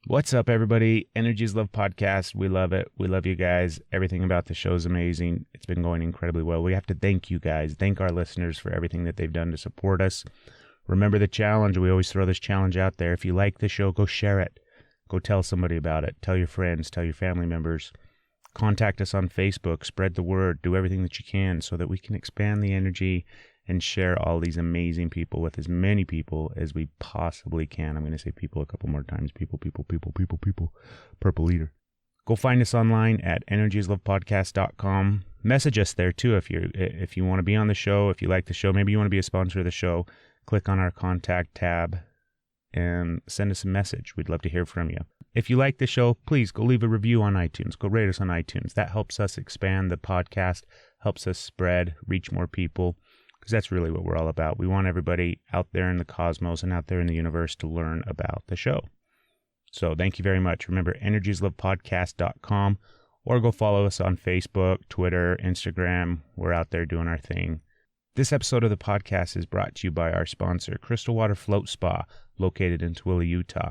What's up, everybody? Energy is Love podcast. We love it. We love you guys. Everything about the show is amazing. It's been going incredibly well. We have to thank you guys. Thank our listeners for everything that they've done to support us. Remember the challenge. We always throw this challenge out there. If you like the show, go share it. Go tell somebody about it. Tell your friends. Tell your family members. Contact us on Facebook. Spread the word. Do everything that you can so that we can expand the energy and share all these amazing people with as many people as we possibly can. I'm going to say people a couple more times. People. Purple leader. Go find us online at energyislovepodcast.com. Message us there too if you want to be on the show, if you like the show, maybe you want to be a sponsor of the show. Click on our contact tab and send us a message. We'd love to hear from you. If you like the show, please go leave a review on iTunes. Go rate us on iTunes. That helps us expand the podcast, helps us spread, reach more people. Because that's really what we're all about. We want everybody out there in the cosmos and out there in the universe to learn about the show. So thank you very much. Remember, energieslovepodcast.com, or go follow us on Facebook, Twitter, Instagram. We're out there doing our thing. This episode of the podcast is brought to you by our sponsor, Crystal Water Float Spa, located in Tooele, Utah.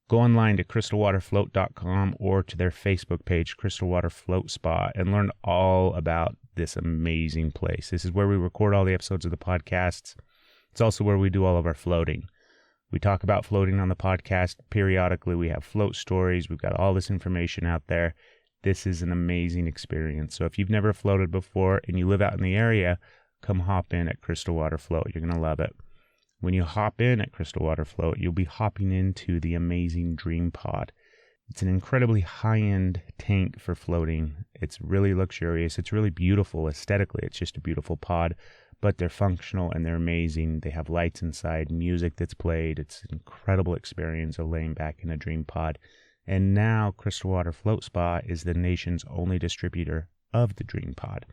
Go online to crystalwaterfloat.com or to their Facebook page, Crystal Water Float Spa, and learn all about this amazing place. This is where we record all the episodes of the podcasts. It's also where we do all of our floating. We talk about floating on the podcast periodically. We have float stories. We've got all this information out there. This is an amazing experience. So if you've never floated before and you live out in the area, come hop in at Crystal Water Float. You're going to love it. When you hop in at Crystal Water Float, you'll be hopping into the amazing Dream Pod. It's an incredibly high-end tank for floating. It's really luxurious. It's really beautiful aesthetically. It's just a beautiful pod, but they're functional and they're amazing. They have lights inside, music that's played. It's an incredible experience of laying back in a Dream Pod. And now Crystal Water Float Spa is the nation's only distributor of the Dream Pod.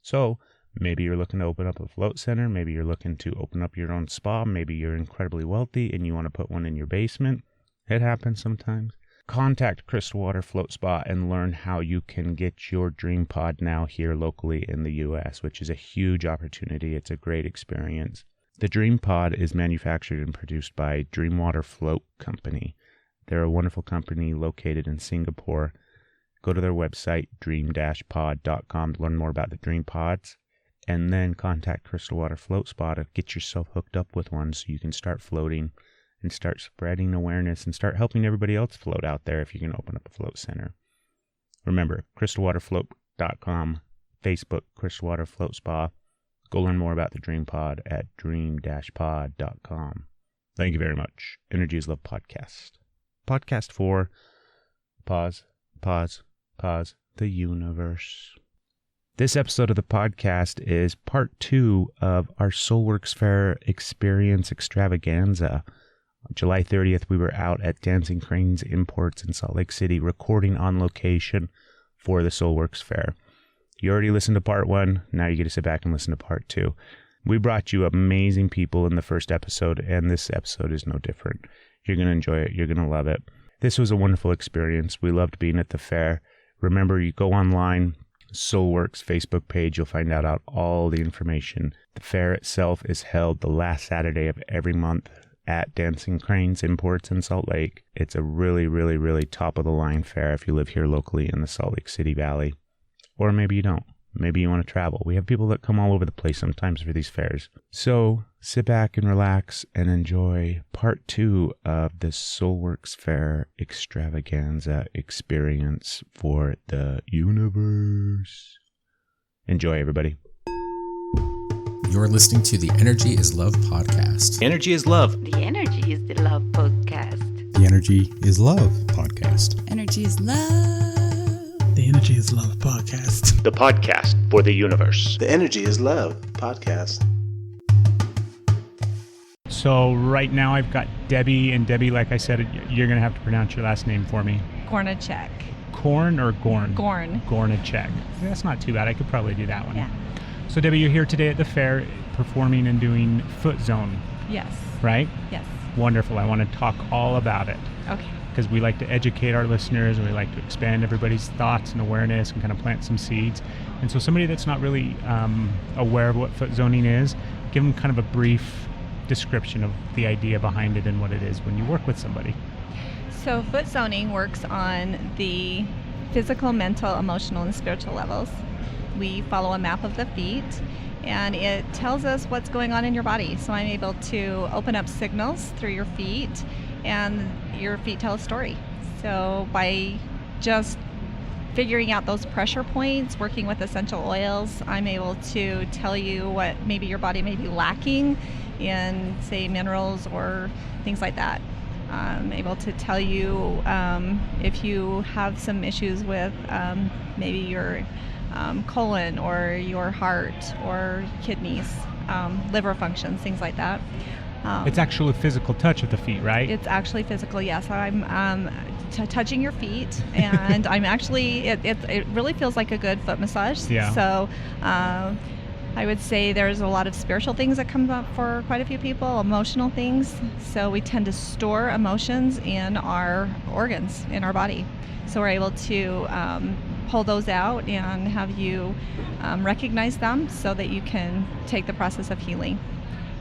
So maybe you're looking to open up a float center. Maybe you're looking to open up your own spa. Maybe you're incredibly wealthy and you want to put one in your basement. It happens sometimes. Contact Crystal Water Float Spa and learn how you can get your Dream Pod now here locally in the U.S., which is a huge opportunity. It's a great experience. The Dream Pod is manufactured and produced by Dreamwater Float Company. They're a wonderful company located in Singapore. Go to their website, dream-pod.com, to learn more about the Dream Pods, and then contact Crystal Water Float Spa to get yourself hooked up with one so you can start floating and start spreading awareness and start helping everybody else float out there if you can open up a float center. Remember, crystalwaterfloat.com, Facebook, Crystal Water Float Spa. Go learn more about the Dream Pod at dream-pod.com. Thank you very much. Energy is Love Podcast. Podcast 4. Pause, the universe. This episode of the podcast is part 2 of our SoulWorks Fair Experience Extravaganza. On July 30th, we were out at Dancing Cranes Imports in Salt Lake City recording on location for the SoulWorks Fair. You already listened to part 1. Now you get to sit back and listen to part 2. We brought you amazing people in the first episode, and this episode is no different. You're going to enjoy it. You're going to love it. This was a wonderful experience. We loved being at the fair. Remember, you go online, SoulWorks Facebook page, you'll find out all the information. The fair itself is held the last Saturday of every month at Dancing Cranes Imports in Salt Lake. It's a really, really, really top-of-the-line fair if you live here locally in the Salt Lake City Valley. Or maybe you don't. Maybe you want to travel. We have people that come all over the place sometimes for these fairs. So sit back and relax and enjoy part 2 of the SoulWorks Fair Extravaganza experience for the universe. Enjoy, everybody. You're listening to the Energy is Love podcast. Energy is love. The Energy is the Love podcast. The Energy is Love podcast. Energy is love. The Energy is Love podcast. The podcast for the universe. The Energy is Love podcast. So right now I've got Debbie, and Debbie, like I said, you're going to have to pronounce your last name for me. Gornacek. Korn or Gorn? Gorn. Gornacek. That's not too bad. I could probably do that one. Yeah. So Debbie, you're here today at the fair performing and doing Foot Zone. Yes. Right? Yes. Wonderful. I want to talk all about it. Okay. Because we like to educate our listeners, and we like to expand everybody's thoughts and awareness and kind of plant some seeds. And so somebody that's not really aware of what foot zoning is, give them kind of a brief description of the idea behind it and what it is when you work with somebody. So foot zoning works on the physical, mental, emotional, and spiritual levels. We follow a map of the feet, and it tells us what's going on in your body. So I'm able to open up signals through your feet, and your feet tell a story. So by just figuring out those pressure points, working with essential oils, I'm able to tell you what maybe your body may be lacking in, say, minerals or things like that. I'm able to tell you if you have some issues with maybe your colon or your heart or kidneys, liver functions, things like that. It's actually physical touch of the feet, right? It's actually physical, yes. I'm touching your feet, and I'm actually, it really feels like a good foot massage. Yeah. So I would say there's a lot of spiritual things that come up for quite a few people, emotional things. So we tend to store emotions in our organs, in our body. So we're able to pull those out and have you recognize them so that you can take the process of healing.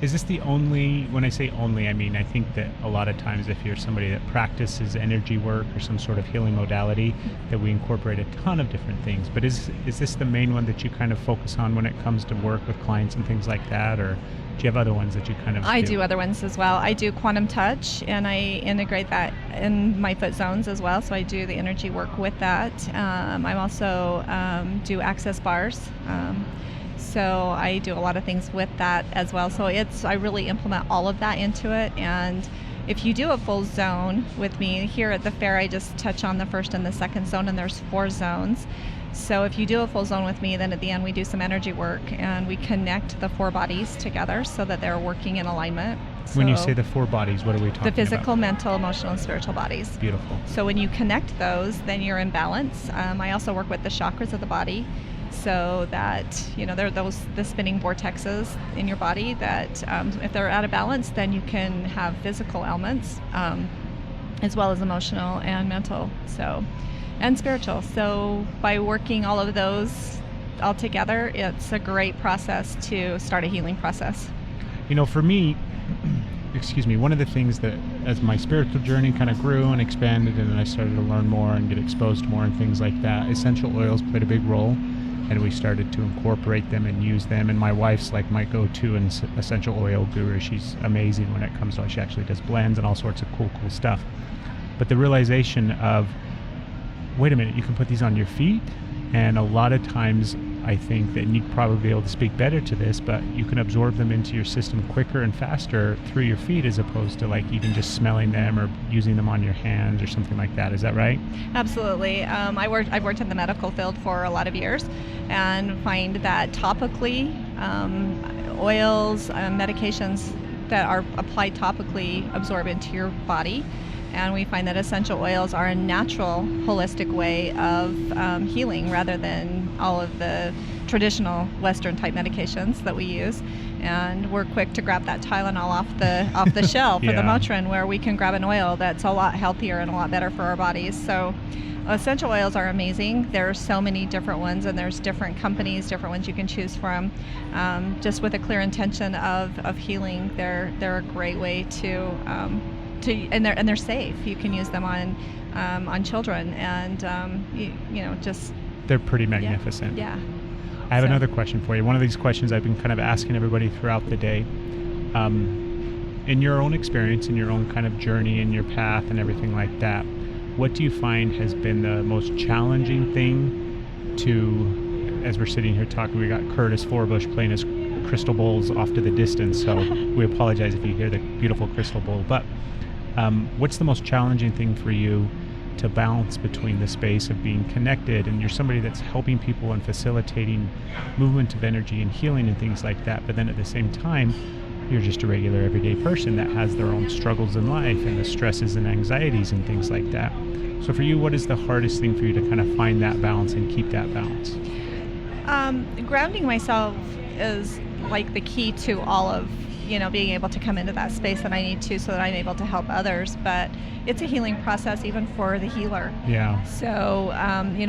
Is this the only, when I say only, I mean, I think that a lot of times if you're somebody that practices energy work or some sort of healing modality, that we incorporate a ton of different things. But is this the main one that you kind of focus on when it comes to work with clients and things like that? Or do you have other ones that you kind of I do other ones as well. I do quantum touch, and I integrate that in my foot zones as well. So I do the energy work with that. I also do access bars. So I do a lot of things with that as well. So I really implement all of that into it. And if you do a full zone with me here at the fair, I just touch on the first and the second zone, and there's 4 zones. So if you do a full zone with me, then at the end we do some energy work, and we connect the 4 bodies together so that they're working in alignment. When you say the 4 bodies, what are we talking about? The physical, mental, emotional, and spiritual bodies. Beautiful. So when you connect those, then you're in balance. I also work with the chakras of the body, so that, there are the spinning vortexes in your body that if they're out of balance, then you can have physical ailments as well as emotional and mental, and spiritual. So by working all of those all together, it's a great process to start a healing process. For me, one of the things that as my spiritual journey kind of grew and expanded, and then I started to learn more and get exposed to more and things like that, essential oils played a big role. And we started to incorporate them and use them. And my wife's like my go-to essential oil guru. She's amazing when it comes to, she actually does blends and all sorts of cool stuff. But the realization of, wait a minute, you can put these on your feet. And a lot of times I think that, and you'd probably be able to speak better to this, but you can absorb them into your system quicker and faster through your feet as opposed to like even just smelling them or using them on your hands or something like that. Is that right? Absolutely. I've worked in the medical field for a lot of years, and find that topically, oils, medications that are applied topically absorb into your body. And we find that essential oils are a natural, holistic way of healing rather than all of the traditional Western type medications that we use. And we're quick to grab that Tylenol off the shelf or the Motrin, where we can grab an oil that's a lot healthier and a lot better for our bodies. So essential oils are amazing. There are so many different ones, and there's different companies, different ones you can choose from. Just with a clear intention of healing, they're a great way to and they're safe. You can use them on children, and just they're pretty magnificent. Yeah. I have another question for you. One of these questions I've been kind of asking everybody throughout the day. In your own experience, in your own kind of journey, in your path, and everything like that, what do you find has been the most challenging thing to, as we're sitting here talking, we got Curtis Forbush playing his crystal bowls off to the distance, so we apologize if you hear the beautiful crystal bowl, but what's the most challenging thing for you to balance between the space of being connected, and you're somebody that's helping people and facilitating movement of energy and healing and things like that, but then at the same time you're just a regular everyday person that has their own struggles in life and the stresses and anxieties and things like that. So for you, what is the hardest thing for you to kind of find that balance and keep that balance? Grounding myself is like the key to all of being able to come into that space that I need to, so that I'm able to help others. But it's a healing process even for the healer. Yeah. So,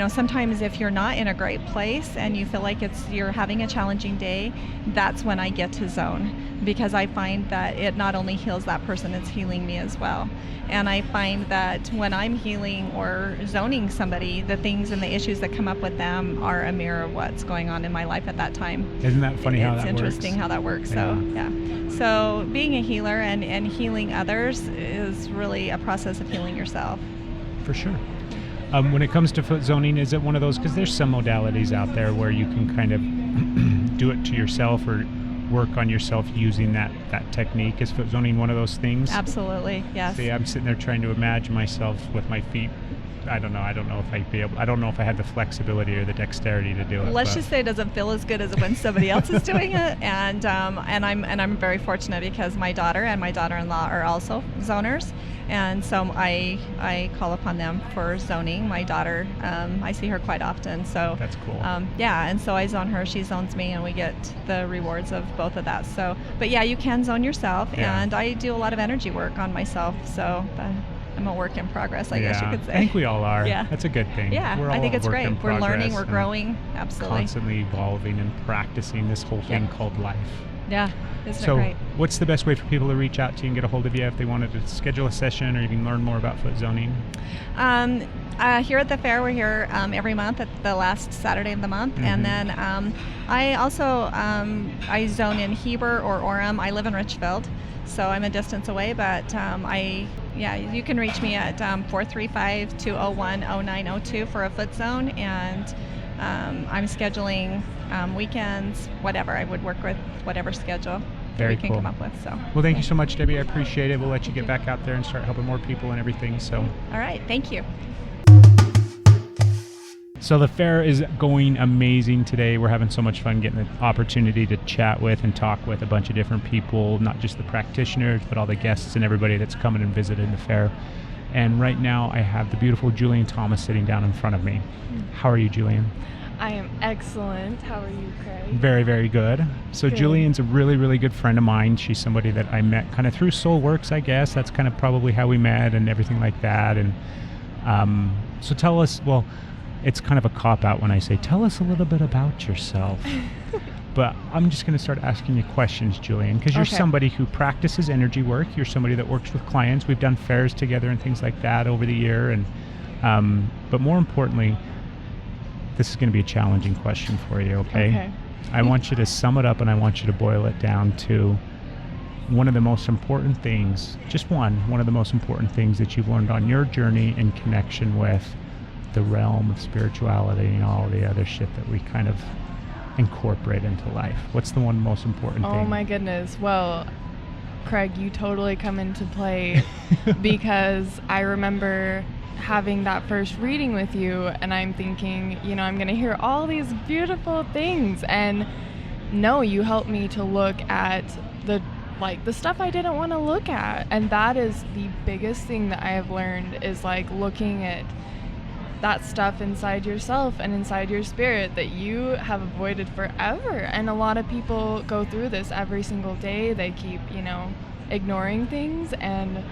sometimes if you're not in a great place and you feel like you're having a challenging day, that's when I get to zone, because I find that it not only heals that person, it's healing me as well. And I find that when I'm healing or zoning somebody, the things and the issues that come up with them are a mirror of what's going on in my life at that time. Isn't that funny how that works? It's interesting how that works. Yeah. So, yeah. So being a healer and healing others is really a process of healing yourself. For sure. When it comes to foot zoning, is it one of those, because there's some modalities out there where you can kind of do it to yourself or work on yourself using that technique? Is foot zoning one of those things? Absolutely, yes. See, I'm sitting there trying to imagine myself with my feet. I don't know if I'd be able. I don't know if I had the flexibility or the dexterity to do it. Let's just say it doesn't feel as good as when somebody else is doing it, and I'm very fortunate because my daughter and my daughter-in-law are also zoners, and so I call upon them for zoning. My daughter, I see her quite often, so that's cool. Yeah, and so I zone her, she zones me, and we get the rewards of both of that. So, but yeah, you can zone yourself, and I do a lot of energy work on myself, so. I'm a work in progress, I guess you could say. I think we all are. Yeah. That's a good thing. Yeah, We're all I think a it's work great. in We're learning, progress we're and growing, absolutely. constantly evolving and practicing this whole thing called life. Yeah, isn't So it great? what's the best way for people to reach out to you and get a hold of you if they wanted to schedule a session or even learn more about foot zoning? Here at the fair, we're here every month at the last Saturday of the month. And then I also I zone in Heber or Orem. I live in Richfield, so I'm a distance away, but you can reach me at 435-201-0902 for a foot zone, and I'm scheduling weekends, whatever. I would work with whatever schedule Very we can cool. come up with. So, Well, thank you so much, Debbie. I appreciate it. We'll let you get back out there and start helping more people and everything. So, all right, thank you. So the fair is going amazing today. We're having so much fun getting the opportunity to chat with and talk with a bunch of different people, not just the practitioners, but all the guests and everybody that's coming and visited the fair. And right now I have the beautiful Julian Thomas sitting down in front of me. How are you, Julian? I am excellent. How are you, Craig? Very, very good. So Good. Julian's a really, really good friend of mine. She's somebody that I met kind of through SoulWorks, I guess. That's kind of probably how we met and everything like that. And so tell us, well, it's kind of a cop-out when I say, tell us a little bit about yourself. But I'm just going to start asking you questions, Julian, because you're somebody who practices energy work. You're somebody that works with clients. We've done fairs together and things like that over the year. And but more importantly, this is going to be a challenging question for you, okay? I want you to sum it up, and I want you to boil it down to one of the most important things, just one of the most important things that you've learned on your journey in connection with the realm of spirituality and all the other shit that we kind of incorporate into life. What's the one most important thing? Oh my goodness. Well, Craig, you totally come into play because I remember having that first reading with you, and I'm thinking, I'm going to hear all these beautiful things, and no, you helped me to look at the stuff I didn't want to look at. And that is the biggest thing that I have learned, is looking at that stuff inside yourself and inside your spirit that you have avoided forever. And a lot of people go through this every single day. They keep, ignoring things, and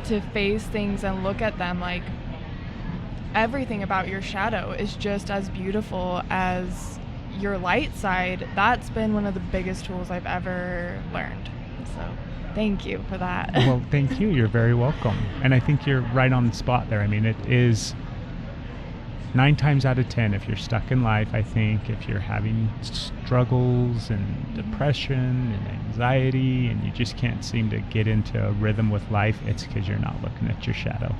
to face things and look at them, everything about your shadow is just as beautiful as your light side. That's been one of the biggest tools I've ever learned. So thank you for that. Well, thank you. You're very welcome. And I think you're right on the spot there. I mean, it is 9 times out of 10, if you're stuck in life, I think, if you're having struggles and depression and anxiety and you just can't seem to get into a rhythm with life, it's because you're not looking at your shadow.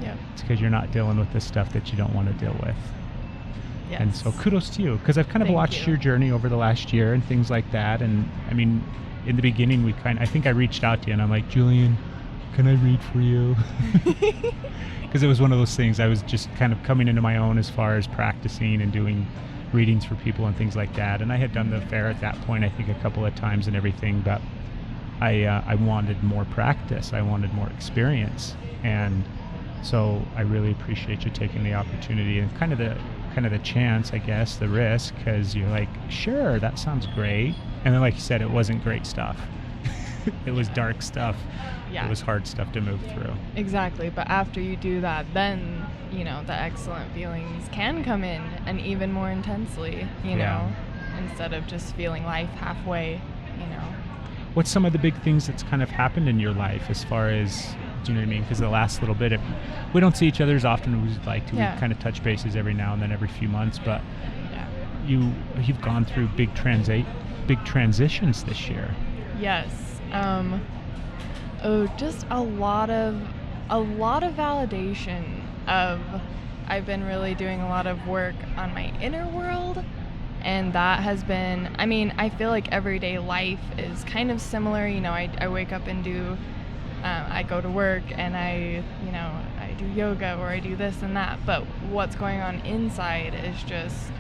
Yeah. It's because you're not dealing with the stuff that you don't want to deal with. Yes. And so kudos to you, because I've kind of Thank watched you. your journey over the last year and things like that. And I mean, in the beginning, I think I reached out to you and I'm like, Julian, can I read for you? Because it was one of those things, I was just kind of coming into my own as far as practicing and doing readings for people and things like that. And I had done the fair at that point, I think, a couple of times and everything, but I wanted more practice. I wanted more experience. And so I really appreciate you taking the opportunity and kind of the chance, I guess, the risk, because you're like, sure, that sounds great. And then, like you said, it wasn't great stuff. it was dark stuff. Yeah. It was hard stuff to move through. Exactly. But after you do that, then, the excellent feelings can come in, and even more intensely, instead of just feeling life halfway, What's some of the big things that's kind of happened in your life as far as, do you know what I mean? Because the last little bit, we don't see each other as often as we'd like to. Yeah. We kind of touch bases every now and then, every few months, but Yeah. you've gone through big transitions this year. Yes. Just a lot of validation of, I've been really doing a lot of work on my inner world, and that has been, I feel like everyday life is kind of similar. I wake up and I go to work and I do yoga, or I do this and that, but what's going on inside is just,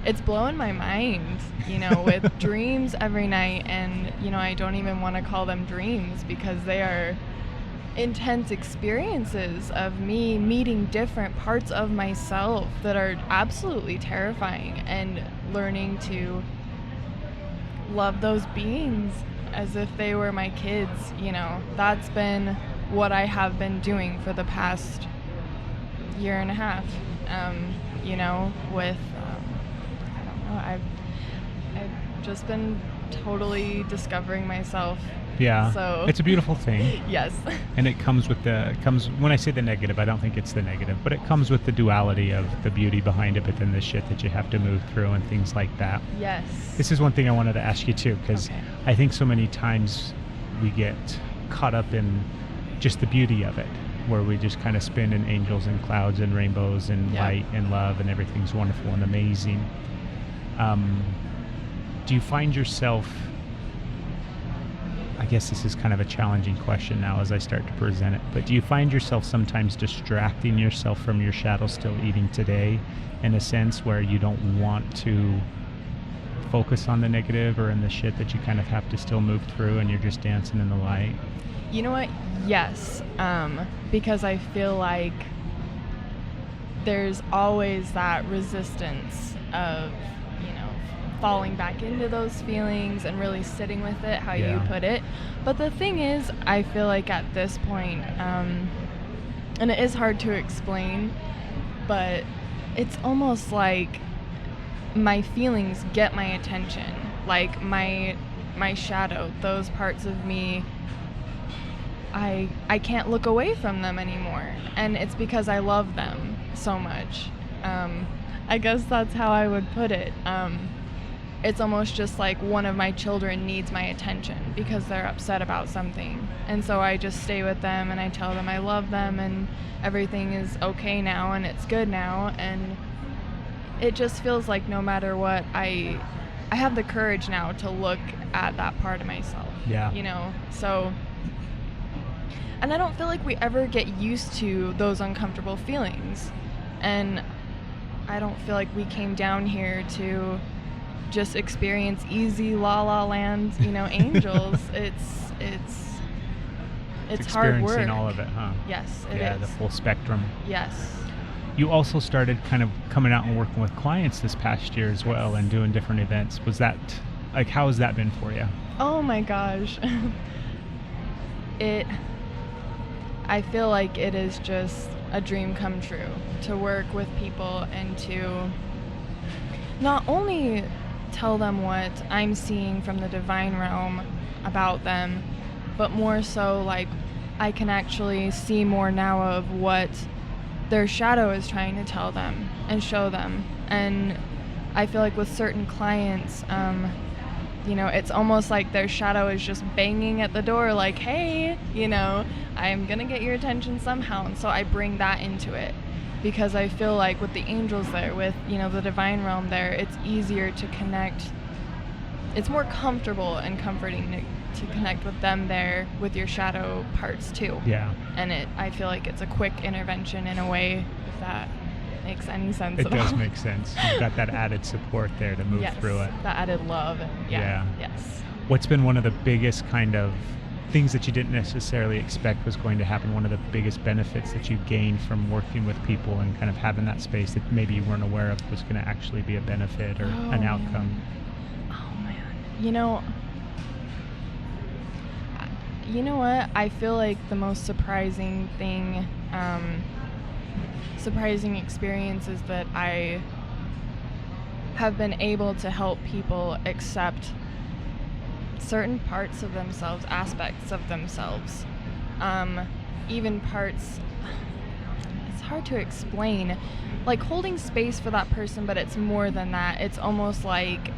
it's blowing my mind, with dreams every night, and, I don't even want to call them dreams because they are intense experiences of me meeting different parts of myself that are absolutely terrifying, and learning to love those beings as if they were my kids. That's been what I have been doing for the past year and a half, with I don't know, I've just been totally discovering myself. Yeah. So it's a beautiful thing. Yes. And it comes when I say the negative, I don't think it's the negative, but it comes with the duality of the beauty behind it, but then the shit that you have to move through and things like that. Yes. This is one thing I wanted to ask you too, because Okay. I think so many times we get caught up in just the beauty of it, where we just kind of spin in angels and clouds and rainbows and Yeah. light and love, and everything's wonderful and amazing. Do you find yourself, I guess this is kind of a challenging question now as I start to present it, but do you find yourself sometimes distracting yourself from your shadow still eating today, in a sense where you don't want to focus on the negative or in the shit that you kind of have to still move through, and you're just dancing in the light? You know what? Yes. Because I feel like there's always that resistance of, falling back into those feelings and really sitting with it, how you put it. But the thing is, I feel like at this point, and it is hard to explain, but it's almost like my feelings get my attention. Like my shadow, those parts of me, I can't look away from them anymore. And it's because I love them so much. I guess that's how I would put it. It's almost just like one of my children needs my attention because they're upset about something. And so I just stay with them and I tell them I love them and everything is okay now and it's good now. And it just feels like no matter what, I have the courage now to look at that part of myself. Yeah. So, and I don't feel like we ever get used to those uncomfortable feelings. And I don't feel like we came down here to just experience easy la la land, angels. It's hard work. Experiencing all of it, huh? Yes, it is. Yeah, the full spectrum. Yes. You also started kind of coming out and working with clients this past year as well, and doing different events. Was that, how has that been for you? Oh my gosh. I feel like it is just a dream come true to work with people and to not only tell them what I'm seeing from the divine realm about them, but more so like I can actually see more now of what their shadow is trying to tell them and show them. And I feel like with certain clients, it's almost like their shadow is just banging at the door like, hey, I'm gonna get your attention somehow. And so I bring that into it because I feel like with the angels there, with, the divine realm there, it's easier to connect. It's more comfortable and comforting to connect with them there with your shadow parts too. Yeah. And I feel like it's a quick intervention in a way, if that makes any sense It at does all. make sense. You've got that added support there to move through it. That added love. And Yeah. Yes. What's been one of the biggest kind of things that you didn't necessarily expect was going to happen? One of the biggest benefits that you gained from working with people and kind of having that space that maybe you weren't aware of was going to actually be a benefit or an outcome? Oh man. You know what? I feel like the most surprising experience is that I have been able to help people accept certain parts of themselves, aspects of themselves, even parts, it's hard to explain, like holding space for that person, but it's more than that. It's almost like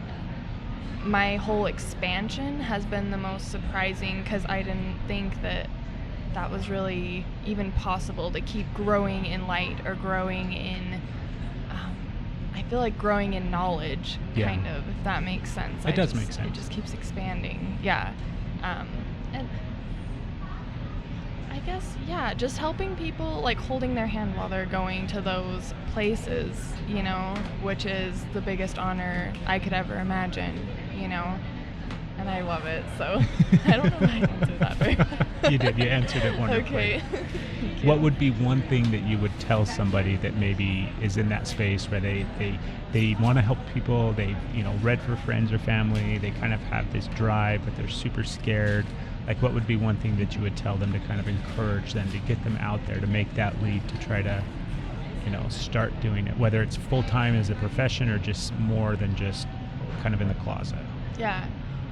my whole expansion has been the most surprising, because I didn't think that was really even possible, to keep growing in light or growing in I feel like growing in knowledge, kind of, if that makes sense. It does make sense. It just keeps expanding. Yeah. And I guess, just helping people, like holding their hand while they're going to those places, you know, which is the biggest honor I could ever imagine, you know. And I love it, so I don't know if I answered that very well. You did. You answered it wonderfully. Okay. What would be one thing that you would tell somebody that maybe is in that space where they want to help people, they read for friends or family, they kind of have this drive, but they're super scared? Like, what would be one thing that you would tell them to kind of encourage them to get them out there, to make that leap, to try to start doing it, whether it's full-time as a profession or just more than just kind of in the closet? Yeah.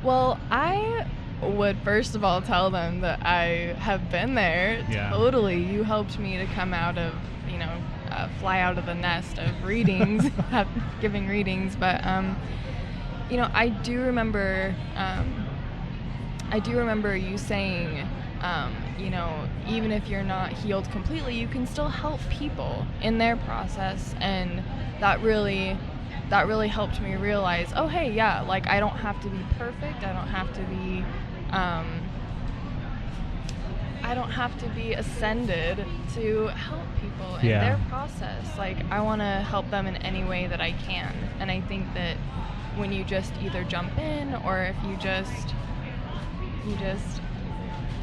Well, I would first of all tell them that I have been there. Yeah. Totally. You helped me to come out of, fly out of the nest of readings, giving readings. But, I do remember you saying, even if you're not healed completely, you can still help people in their process. And that really helped me realize, oh, hey, yeah, like I don't have to be perfect. I don't have to be ascended to help people in their process. Like, I want to help them in any way that I can. And I think that when you just either jump in, or if you just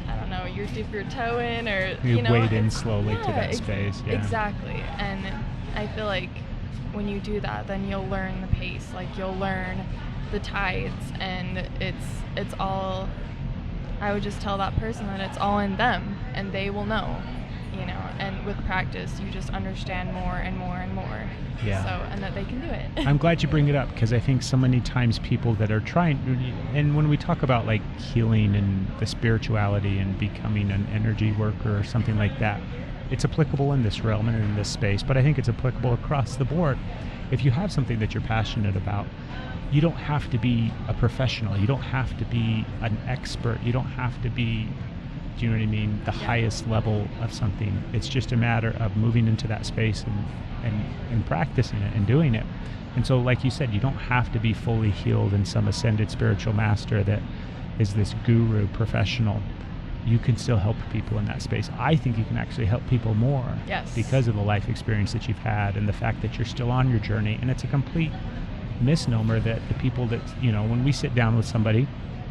I don't know, you dip your toe in, or you wade in slowly to that space. Yeah. Exactly. And I feel like when you do that, then you'll learn the pace, like you'll learn the tides, and it's all, I would just tell that person that it's all in them, and they will know, and with practice you just understand more and more and more. Yeah. So, and that they can do it. I'm glad you bring it up, because I think so many times people that are trying, and when we talk about like healing and the spirituality and becoming an energy worker or something like that, it's applicable in this realm and in this space, but I think it's applicable across the board. If you have something that you're passionate about, you don't have to be a professional. You don't have to be an expert. You don't have to be, do you know what I mean, the highest level of something. It's just a matter of moving into that space and practicing it and doing it. And so, like you said, you don't have to be fully healed and some ascended spiritual master that is this guru professional. You can still help people in that space. I think you can actually help people more because of the life experience that you've had and the fact that you're still on your journey. And it's a complete misnomer that the people that, when we sit down with somebody,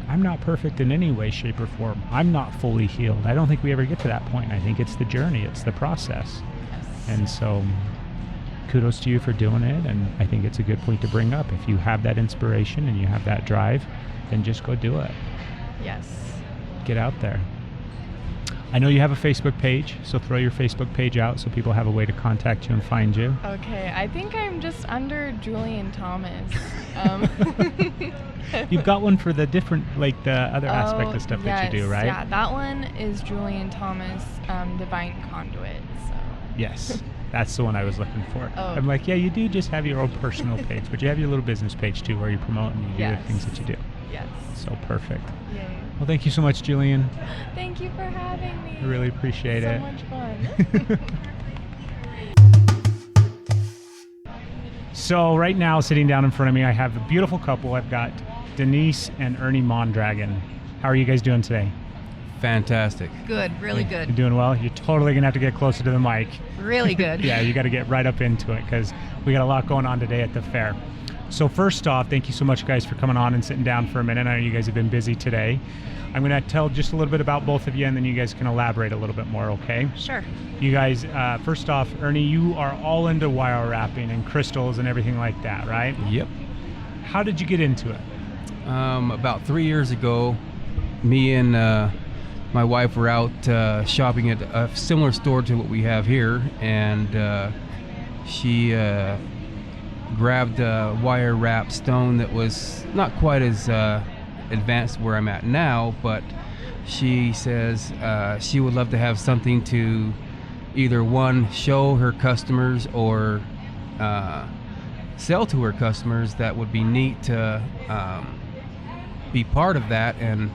I'm not perfect in any way, shape, or form. I'm not fully healed. I don't think we ever get to that point. I think it's the journey. It's the process. Yes. And so kudos to you for doing it. And I think it's a good point to bring up. If you have that inspiration and you have that drive, then just go do it. Yes. Get out there. I know you have a Facebook page, so throw your Facebook page out so people have a way to contact you and find you. Okay, I think I'm just under Julian Thomas. You've got one for the different, like the other aspect of stuff that you do, right? Yeah, that one is Julian Thomas, Divine Conduit. So. Yes, that's the one I was looking for. Oh. I'm like, yeah, you do just have your own personal page, but you have your little business page too, where you promote and you do the things that you do. Yes. So perfect. Yay. Well, thank you so much, Julian. Thank you for having me. I really appreciate it. So much fun. So right now, sitting down in front of me, I have a beautiful couple. I've got Denise and Ernie Mondragon. How are you guys doing today? Fantastic. Good, really good. You're doing well? You're totally going to have to get closer to the mic. Really good. Yeah, you got to get right up into it because we got a lot going on today at the fair. So first off, thank you so much, guys, for coming on and sitting down for a minute. I know you guys have been busy today. I'm going to tell just a little bit about both of you, and then you guys can elaborate a little bit more, okay? Sure. You guys, first off, Ernie, you are all into wire wrapping and crystals and everything like that, right? Yep. How did you get into it? About 3 years ago, me and my wife were out shopping at a similar store to what we have here, and she grabbed a wire wrap stone that was not quite as advanced where I'm at now, but she says she would love to have something to either one, show her customers or sell to her customers that would be neat to be part of that. And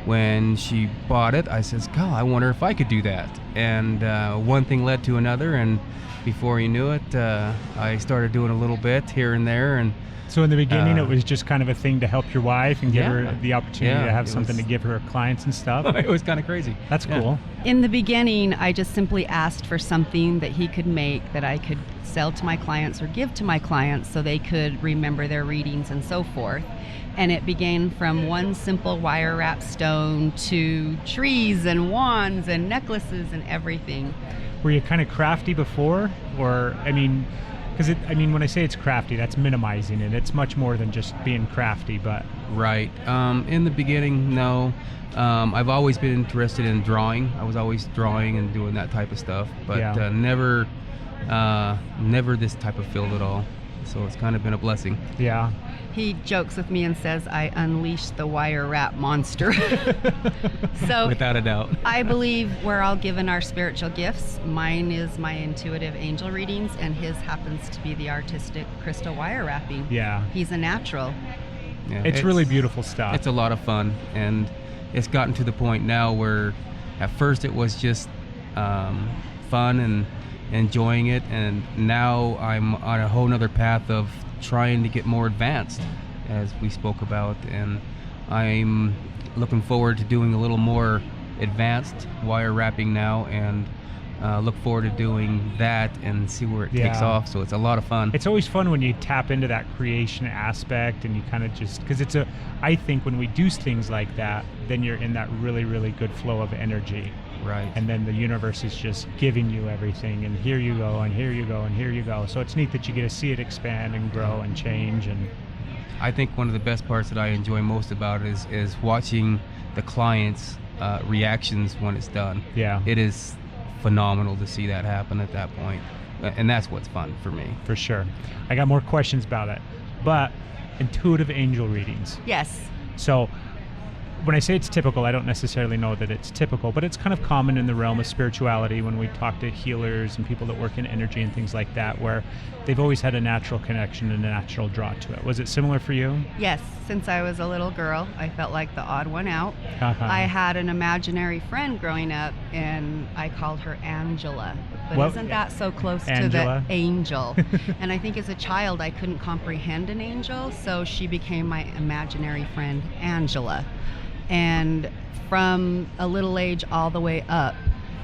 when she bought it, I says, God, I wonder if I could do that. And one thing led to another, and before you knew it, I started doing a little bit here and there. And so in the beginning, it was just kind of a thing to help your wife and give her the opportunity to have something to give her clients and stuff. It was kind of crazy. That's cool. In the beginning, I just simply asked for something that he could make that I could sell to my clients or give to my clients so they could remember their readings and so forth. And it began from one simple wire wrap stone to trees and wands and necklaces and everything. Were you kind of crafty before? Or, I mean, because when I say it's crafty, that's minimizing it. It's much more than just being crafty, but... Right. In the beginning, no. I've always been interested in drawing. I was always drawing and doing that type of stuff, but never this type of field at all. So it's kind of been a blessing. Yeah. He jokes with me and says, I unleashed the wire wrap monster. So without a doubt. I believe we're all given our spiritual gifts. Mine is my intuitive angel readings, and his happens to be the artistic crystal wire wrapping. Yeah. He's a natural. Yeah, it's really beautiful stuff. It's a lot of fun, and it's gotten to the point now where at first it was just fun and enjoying it, and now I'm on a whole nother path of trying to get more advanced, as we spoke about, and I'm looking forward to doing a little more advanced wire wrapping now, and look forward to doing that and see where it takes off. So it's a lot of fun. It's always fun when you tap into that creation aspect, and you kind of just, because I think when we do things like that, then you're in that really, really good flow of energy. Right. And then the universe is just giving you everything, and here you go, and here you go, and here you go. So it's neat that you get to see it expand and grow and change. And I think one of the best parts that I enjoy most about it is watching the clients' reactions when it's done. Yeah. It is phenomenal to see that happen at that point. And that's what's fun for me. For sure. I got more questions about it. But intuitive angel readings. Yes. So when I say it's typical, I don't necessarily know that it's typical, but it's kind of common in the realm of spirituality when we talk to healers and people that work in energy and things like that, where they've always had a natural connection and a natural draw to it. Was it similar for you? Yes. Since I was a little girl, I felt like the odd one out. I had an imaginary friend growing up, and I called her Angela. But isn't that so close to the angel? And I think as a child, I couldn't comprehend an angel, so she became my imaginary friend, Angela. And from a little age all the way up,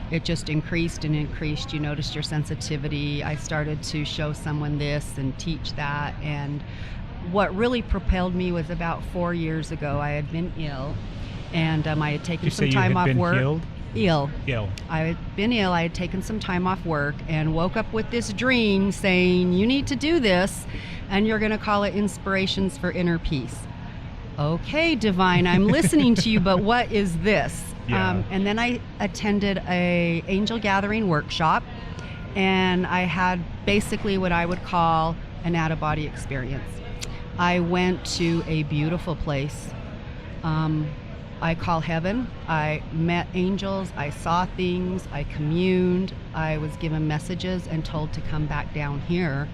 it just increased and increased. You noticed your sensitivity. I started to show someone this and teach that. And what really propelled me was about 4 years ago. I had been ill, and I had taken some time off work. Ill. I had been ill. I had taken some time off work and woke up with this dream saying, you need to do this, and you're going to call it Inspirations for Inner Peace. Okay, Divine, I'm listening to you, but what is this? Yeah. And then I attended a angel gathering workshop, and I had basically what I would call an out-of-body experience. I went to a beautiful place. I call heaven. I met angels. I saw things. I communed. I was given messages and told to come back down here.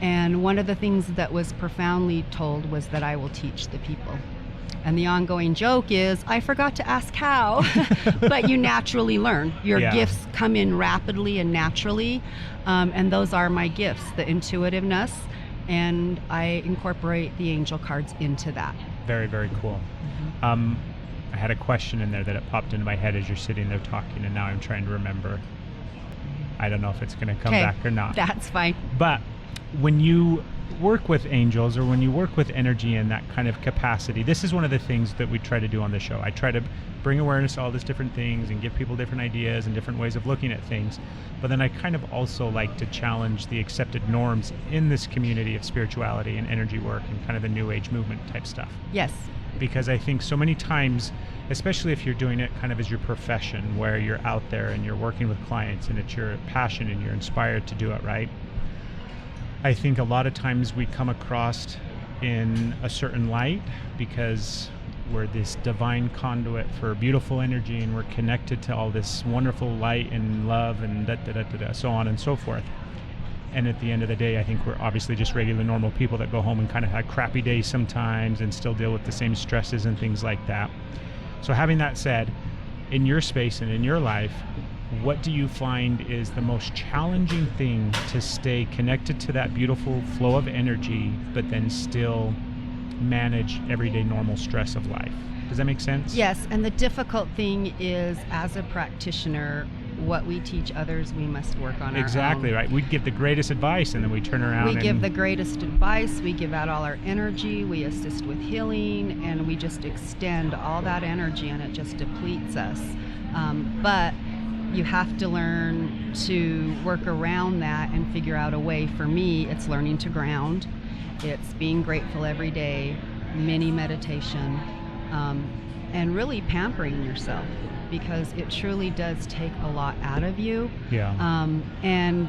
And one of the things that was profoundly told was that I will teach the people. And the ongoing joke is, I forgot to ask how, but you naturally learn. Your gifts come in rapidly and naturally, and those are my gifts, the intuitiveness, and I incorporate the angel cards into that. Very, very cool. Mm-hmm. I had a question in there that it popped into my head as you're sitting there talking, and now I'm trying to remember. I don't know if it's going to come back or not. That's fine. But when you work with angels, or when you work with energy in that kind of capacity, this is one of the things that we try to do on the show. I try to bring awareness to all these different things and give people different ideas and different ways of looking at things. But then I kind of also like to challenge the accepted norms in this community of spirituality and energy work and kind of the new age movement type stuff. Yes. Because I think so many times especially if you're doing it kind of as your profession, where you're out there and you're working with clients and it's your passion and you're inspired to do it right. I think a lot of times we come across in a certain light because we're this divine conduit for beautiful energy and we're connected to all this wonderful light and love and so on and so forth. And at the end of the day, I think we're obviously just regular normal people that go home and kind of have crappy days sometimes and still deal with the same stresses and things like that. So having that said, in your space and in your life, what do you find is the most challenging thing to stay connected to that beautiful flow of energy, but then still manage everyday normal stress of life? Does that make sense? Yes, and the difficult thing is, as a practitioner, what we teach others, we must work on exactly our own. Right. We give the greatest advice and then we turn around we give the greatest advice, we give out all our energy, we assist with healing, and we just extend all that energy and it just depletes us. But you have to learn to work around that and figure out a way. For me, it's learning to ground. It's being grateful every day, mini meditation, and really pampering yourself, because it truly does take a lot out of you. Yeah. And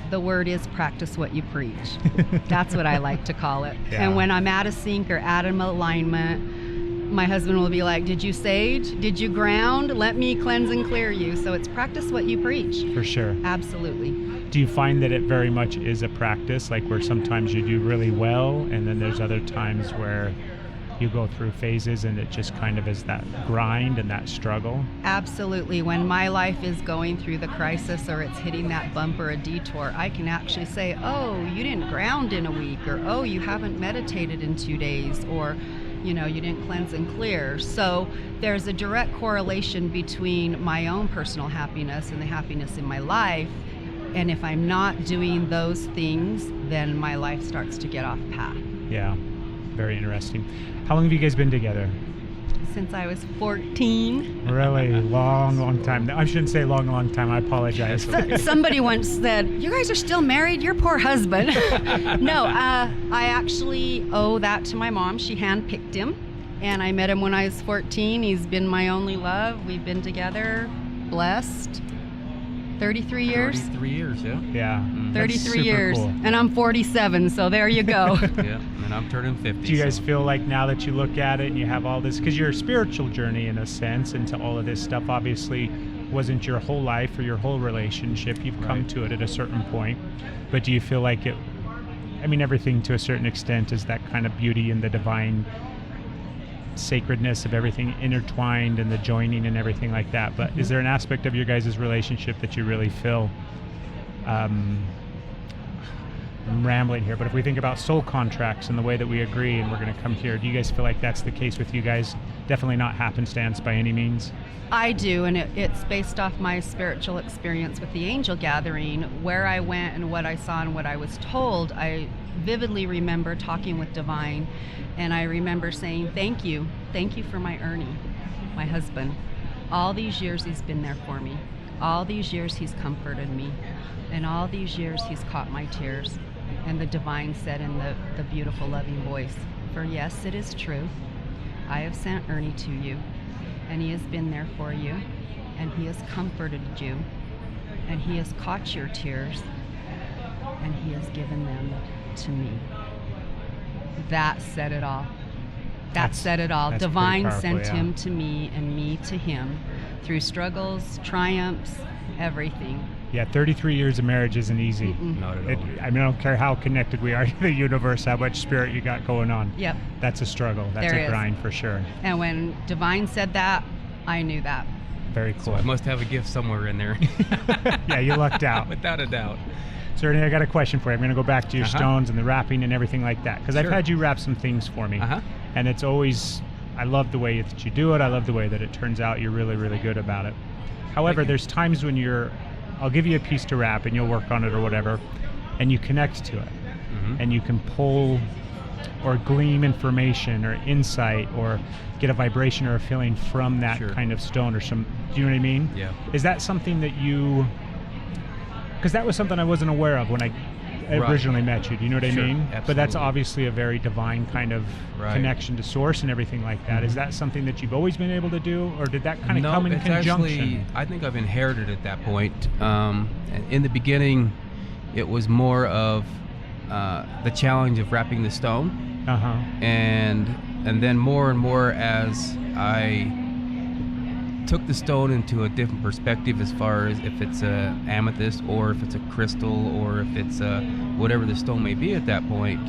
the word is practice what you preach. That's what I like to call it. Yeah. And when I'm out of sync or out of alignment, my husband will be like, did you sage? Did you ground? Let me cleanse and clear you. So it's practice what you preach. For sure. Absolutely. Do you find that it very much is a practice, like where sometimes you do really well and then there's other times where you go through phases and it just kind of is that grind and that struggle? Absolutely. When my life is going through the crisis or it's hitting that bump or a detour, I can actually say, oh, you didn't ground in a week, or oh, you haven't meditated in 2 days, or you didn't cleanse and clear. So there's a direct correlation between my own personal happiness and the happiness in my life. And if I'm not doing those things, then my life starts to get off path. Yeah, very interesting. How long have you guys been together? Since I was 14. Really? Long time. I shouldn't say long time. I apologize. Somebody once said, you guys are still married? Your poor husband. No, I actually owe that to my mom. She handpicked him, and I met him when I was 14. He's been my only love. We've been together, blessed, 33 years. 33 years, yeah. Yeah. 33 years. Cool. And I'm 47, so there you go. Yeah, and I'm turning 50. Do you guys feel like now that you look at it and you have all this, because your spiritual journey in a sense into all of this stuff obviously wasn't your whole life or your whole relationship. You've come to it at a certain point. But do you feel like it, I mean, everything to a certain extent is that kind of beauty and the divine sacredness of everything intertwined and the joining and everything like that. But is there an aspect of your guys' relationship that you really feel, I'm rambling here, but if we think about soul contracts and the way that we agree and we're going to come here, do you guys feel like that's the case with you guys? Definitely not happenstance by any means. I do, and it's based off my spiritual experience with the angel gathering, where I went and what I saw and what I was told. I vividly remember talking with Divine, and I remember saying, thank you for my Ernie, my husband. All these years he's been there for me. All these years he's comforted me. And all these years he's caught my tears. And the Divine said in the beautiful loving voice, for yes, it is true. I have sent Ernie to you, and he has been there for you, and he has comforted you, and he has caught your tears, and he has given them to me. That said it all. That said it all. Divine powerful, sent him to me and me to him through struggles, triumphs, everything. Yeah, 33 years of marriage isn't easy. Not at all. I mean, I don't care how connected we are to the universe, how much spirit you got going on. Yep. That's a struggle. That's a grind for sure. And when Divine said that, I knew that. Very cool. So I must have a gift somewhere in there. Yeah, you lucked out. Without a doubt. So Ernie, I got a question for you. I'm going to go back to your stones and the wrapping and everything like that, because I've had you wrap some things for me. And it's always, I love the way that you do it. I love the way that it turns out. You're really, really good about it. However, there's times when I'll give you a piece to wrap and you'll work on it or whatever, and you connect to it. And you can pull or glean information or insight or get a vibration or a feeling from that kind of stone or some, do you know what I mean? Yeah. Is that something that because that was something I wasn't aware of when originally met you. Do you know what I mean? Absolutely. But that's obviously a very divine kind of connection to source and everything like that. Is that something that you've always been able to do, or did that kind of come in conjunction? Actually, I think I've inherited at that point. In the beginning, it was more of the challenge of wrapping the stone, and then more and more as I took the stone into a different perspective, as far as if it's a amethyst or if it's a crystal or if it's whatever the stone may be at that point.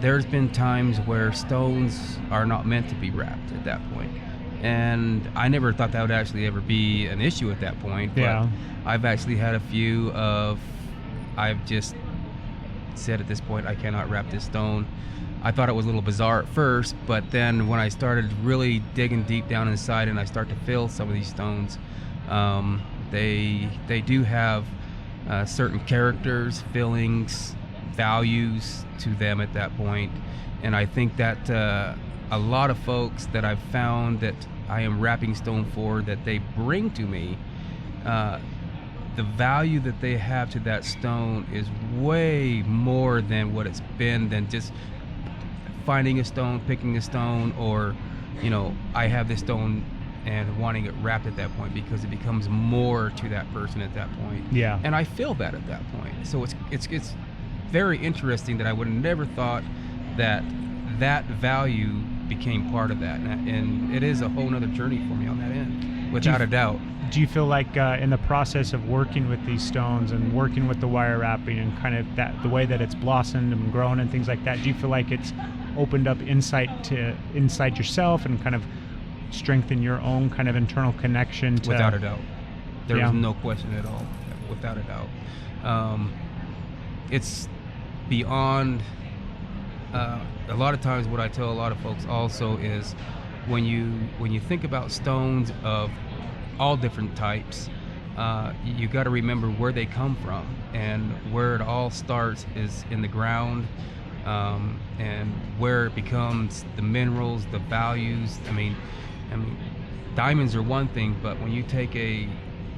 There's been times where stones are not meant to be wrapped at that point, and I never thought that would actually ever be an issue at that point. But I've actually had a few of I've just said at this point, I cannot wrap this stone. I thought it was a little bizarre at first, but then when I started really digging deep down inside and I start to feel some of these stones, they do have certain characters, feelings, values to them at that point. And I think that a lot of folks that I've found that I am wrapping stone for, that they bring to me, the value that they have to that stone is way more than what it's been than just finding a stone, picking a stone, or I have this stone and wanting it wrapped at that point, because it becomes more to that person at that point. Yeah. And I feel that at that point. So it's very interesting that I would have never thought that value became part of that, and it is a whole nother journey for me on that end, without a doubt. Do you feel like in the process of working with these stones and working with the wire wrapping and kind of the way that it's blossomed and grown and things like that, do you feel like it's opened up insight to inside yourself and kind of strengthen your own kind of internal connection to... Without a doubt. There is no question at all. Without a doubt. It's beyond... a lot of times what I tell a lot of folks also is when you think about stones of all different types, you got to remember where they come from, and where it all starts is in the ground, and where it becomes the minerals, the values. I mean, diamonds are one thing, but when you take a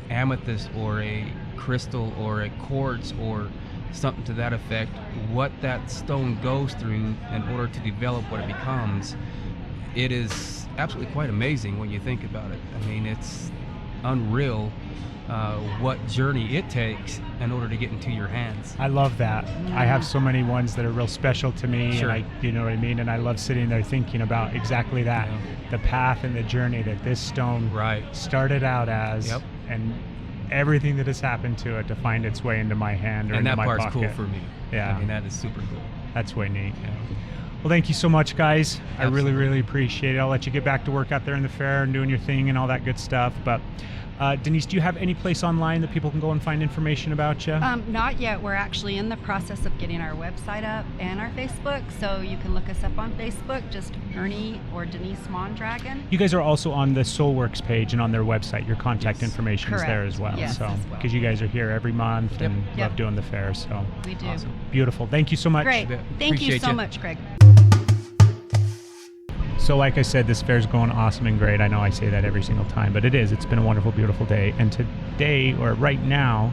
amethyst or a crystal or a quartz or something to that effect, what that stone goes through in order to develop what it becomes, it is absolutely quite amazing when you think about it. I mean, it's unreal what journey it takes in order to get into your hands. I love that. I have so many ones that are real special to me, Sure. and you know what I mean, and I love sitting there thinking about exactly that, the path and the journey that this stone started out as, and everything that has happened to it to find its way into my hand or and into my pocket. And that part's cool for me. Yeah. I mean, that is super cool. That's way neat. Yeah. Well, thank you so much, guys. Absolutely. I really, really appreciate it. I'll let you get back to work out there in the fair and doing your thing and all that good stuff. But Denise, do you have any place online that people can go and find information about you? Not yet. We're actually in the process of getting our website up and our Facebook, so you can look us up on Facebook, just Ernie or Denise Mondragon. You guys are also on the SoulWorks page and on their website. Your contact information is there as well. Yes, so because you guys are here every month and love doing the fair, so we do. Awesome. Beautiful. Thank you so much. Great. Thank you so much, Greg. So like I said, this fair's going awesome and great. I know I say that every single time, but it is. It's been a wonderful, beautiful day. And today, or right now,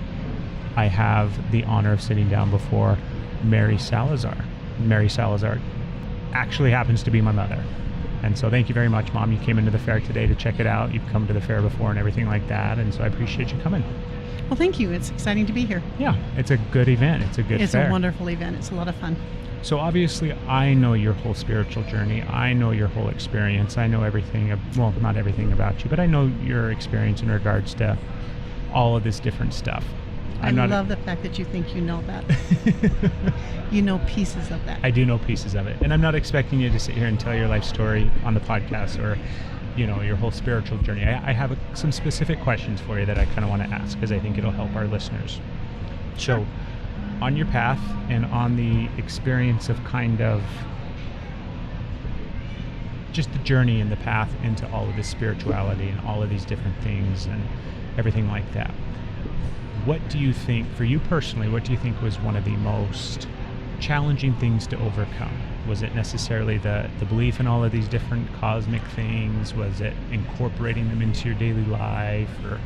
I have the honor of sitting down before Mary Salazar. Mary Salazar actually happens to be my mother. And so thank you very much, Mom. You came into the fair today to check it out. You've come to the fair before and everything like that. And so I appreciate you coming. Well, thank you. It's exciting to be here. Yeah, it's a good event. It's a good fair. It's a wonderful event. It's a lot of fun. So obviously, I know your whole spiritual journey. I know your whole experience. I know everything, well, not everything about you, but I know your experience in regards to all of this different stuff. I love the fact that you think you know that. You know pieces of that. I do know pieces of it. And I'm not expecting you to sit here and tell your life story on the podcast or, you know, your whole spiritual journey. I have some specific questions for you that I kind of want to ask because I think it'll help our listeners. Sure. So, on your path and on the experience of kind of just the journey and the path into all of this spirituality and all of these different things and everything like that, what do you think, for you personally, what do you think was one of the most challenging things to overcome? Was it necessarily the belief in all of these different cosmic things? Was it incorporating them into your daily life? Or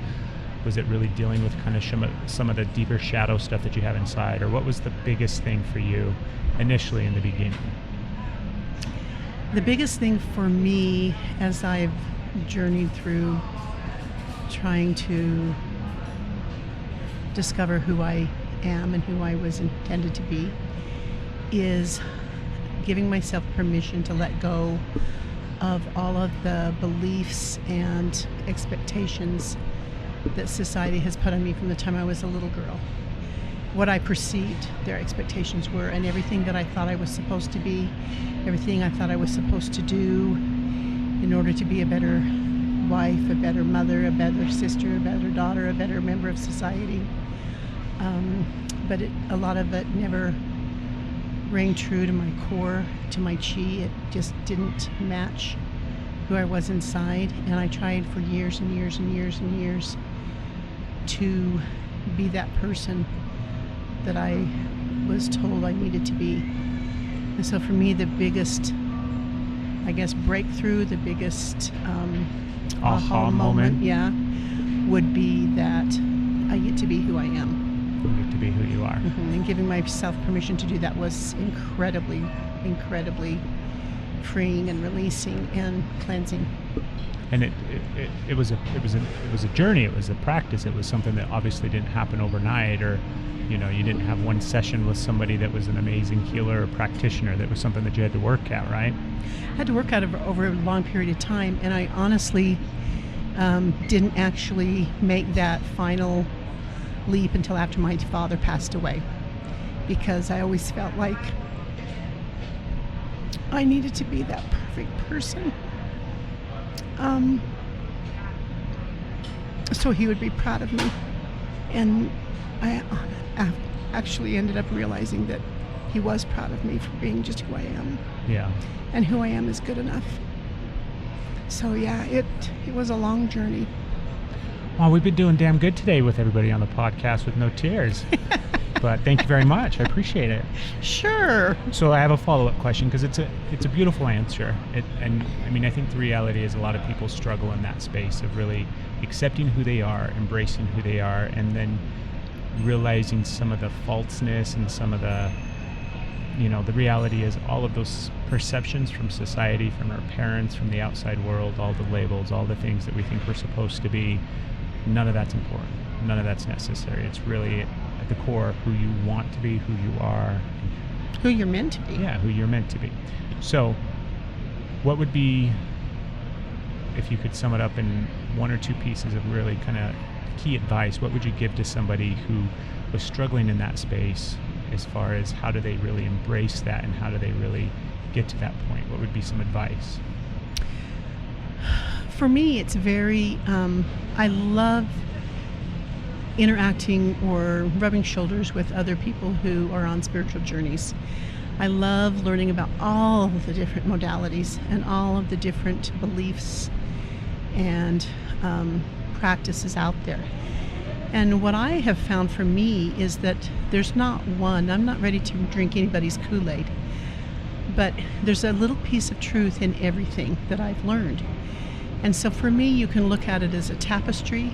Was it really dealing with kind of some of the deeper shadow stuff that you have inside? Or what was the biggest thing for you initially in the beginning? The biggest thing for me as I've journeyed through trying to discover who I am and who I was intended to be is giving myself permission to let go of all of the beliefs and expectations that society has put on me from the time I was a little girl. What I perceived their expectations were, and everything that I thought I was supposed to be, everything I thought I was supposed to do in order to be a better wife, a better mother, a better sister, a better daughter, a better member of society. But a lot of it never rang true to my core, to my chi. It just didn't match who I was inside. And I tried for years and years and years and years to be that person that I was told I needed to be. And so for me, the biggest, I guess, breakthrough, the biggest aha moment, would be that I get to be who I am. You get to be who you are. And giving myself permission to do that was incredibly, incredibly freeing and releasing and cleansing. And it was a journey. It was a practice. It was something that obviously didn't happen overnight, or you didn't have one session with somebody that was an amazing healer or practitioner. That was something that you had to work at, right? I had to work at it over a long period of time, and I honestly didn't actually make that final leap until after my father passed away, because I always felt like I needed to be that perfect person, so he would be proud of me. And I actually ended up realizing that he was proud of me for being just who I am. Yeah. And who I am is good enough. So yeah, it was a long journey. Well, we've been doing damn good today with everybody on the podcast with no tears. But thank you very much. I appreciate it. Sure. So I have a follow-up question, because it's a beautiful answer. And I mean, I think the reality is a lot of people struggle in that space of really accepting who they are, embracing who they are, and then realizing some of the falseness and some of the, the reality is all of those perceptions from society, from our parents, from the outside world, all the labels, all the things that we think we're supposed to be. None of that's important. None of that's necessary. It's really at the core who you want to be, who you are. Who you're meant to be. Yeah, who you're meant to be. So what would be, if you could sum it up in one or two pieces of really kind of key advice, what would you give to somebody who was struggling in that space, as far as how do they really embrace that and how do they really get to that point? What would be some advice? For me, it's very, I love interacting or rubbing shoulders with other people who are on spiritual journeys. I love learning about all of the different modalities and all of the different beliefs and practices out there. And what I have found for me is that there's not one, I'm not ready to drink anybody's Kool-Aid, but there's a little piece of truth in everything that I've learned. And so for me, you can look at it as a tapestry,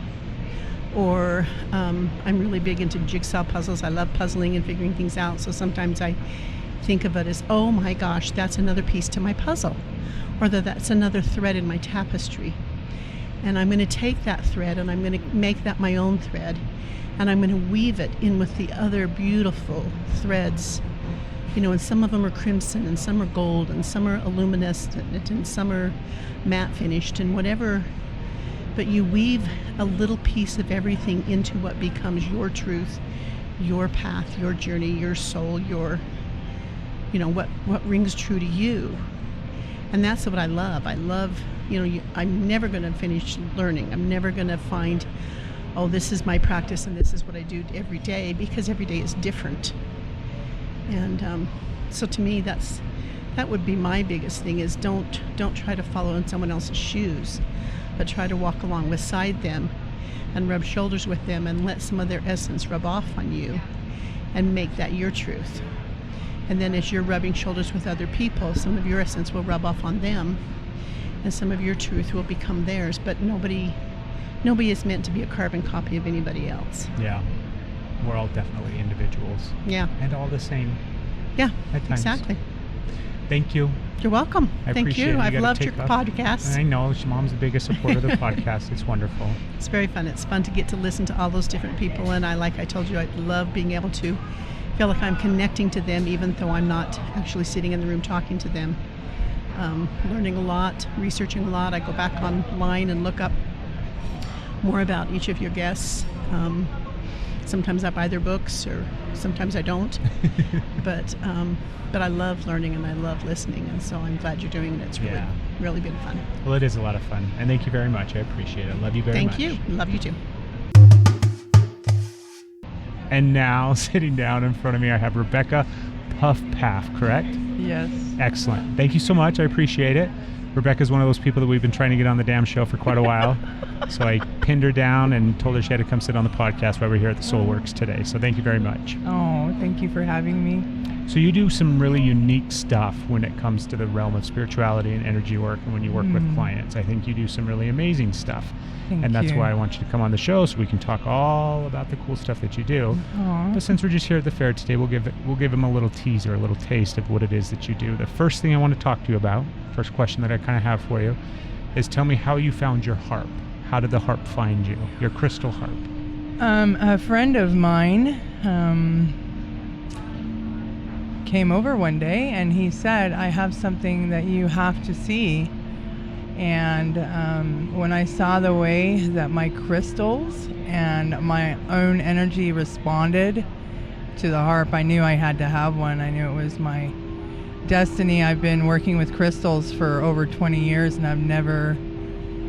or I'm really big into jigsaw puzzles. I love puzzling and figuring things out. So sometimes I think of it as, oh my gosh, that's another piece to my puzzle, or that's another thread in my tapestry. And I'm going to take that thread and I'm going to make that my own thread, and I'm going to weave it in with the other beautiful threads. And some of them are crimson, and some are gold, and some are luminescent, and some are matte finished, and whatever. But you weave a little piece of everything into what becomes your truth, your path, your journey, your soul, your, what rings true to you. And that's what I love. I love, I'm never going to finish learning. I'm never going to find, oh, this is my practice and this is what I do every day, because every day is different. And so to me, that would be my biggest thing, is don't try to follow in someone else's shoes, but try to walk along beside them and rub shoulders with them and let some of their essence rub off on you and make that your truth. And then as you're rubbing shoulders with other people, some of your essence will rub off on them and some of your truth will become theirs, but nobody nobody is meant to be a carbon copy of anybody else. Yeah. We're all definitely individuals. Yeah. And all the same. Yeah, at times. exactly. Thank you. You're welcome. I Thank appreciate you. it. I've loved your take off. podcast. I know. Mom's the biggest supporter of the podcast. It's wonderful. It's very fun. It's fun to get to listen to all those different people. And I told you, I love being able to feel like I'm connecting to them, even though I'm not actually sitting in the room talking to them. Learning a lot, researching a lot. I go back online and look up more about each of your guests. Sometimes I buy their books, or sometimes I don't. But I love learning and I love listening, and so I'm glad you're doing it. It's really been fun. Well, it is a lot of fun, and thank you very much. I appreciate it. Love you very much. Thank you. Love you too. And now, sitting down in front of me, I have Rebecca Puff-Paff, correct? Yes. Excellent. Thank you so much. I appreciate it. Rebecca's one of those people that we've been trying to get on the damn show for quite a while. So I pinned her down and told her she had to come sit on the podcast while we're here at the SoulWorks today. So thank you very much. Oh, thank you for having me. So you do some really unique stuff when it comes to the realm of spirituality and energy work, and when you work with clients. I think you do some really amazing stuff. Thank that's you. why I want you to come on the show so we can talk all about the cool stuff that you do. Aww. But since we're just here at the fair today, we'll give them a little teaser, a little taste of what it is that you do. The first thing I want to talk to you about, first question that I kind of have for you, is tell me how you found your harp. How did the harp find you, your crystal harp? A friend of mine came over one day and he said, I have something that you have to see. And when I saw the way that my crystals and my own energy responded to the harp, I knew I had to have one. I knew it was my destiny. I've been working with crystals for over 20 years and I've never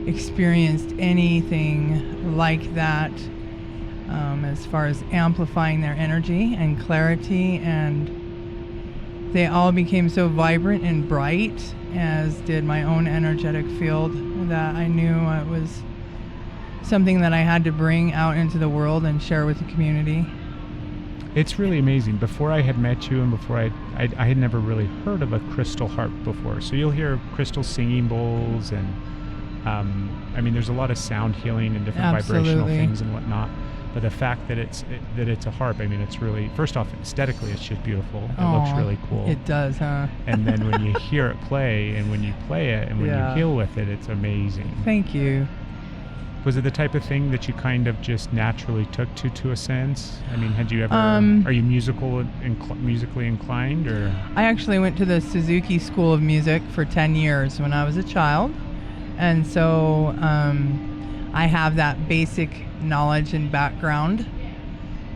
experienced anything like that as far as amplifying their energy and clarity, and they all became so vibrant and bright, as did my own energetic field, that I knew it was something that I had to bring out into the world and share with the community. It's really amazing. Before I had met you and before I had never really heard of a crystal harp before. So you'll hear crystal singing bowls and there's a lot of sound healing and different vibrational things and whatnot. But the fact that it's a harp, it's really, first off, aesthetically, it's just beautiful. It looks really cool. It does, huh? And then when you hear it play, and when you play it, and when you heal with it, it's amazing. Thank you. Was it the type of thing that you kind of just naturally took to a sense? Had you ever, are you musically inclined, or? I actually went to the Suzuki School of Music for 10 years when I was a child. And so I have that basic knowledge and background,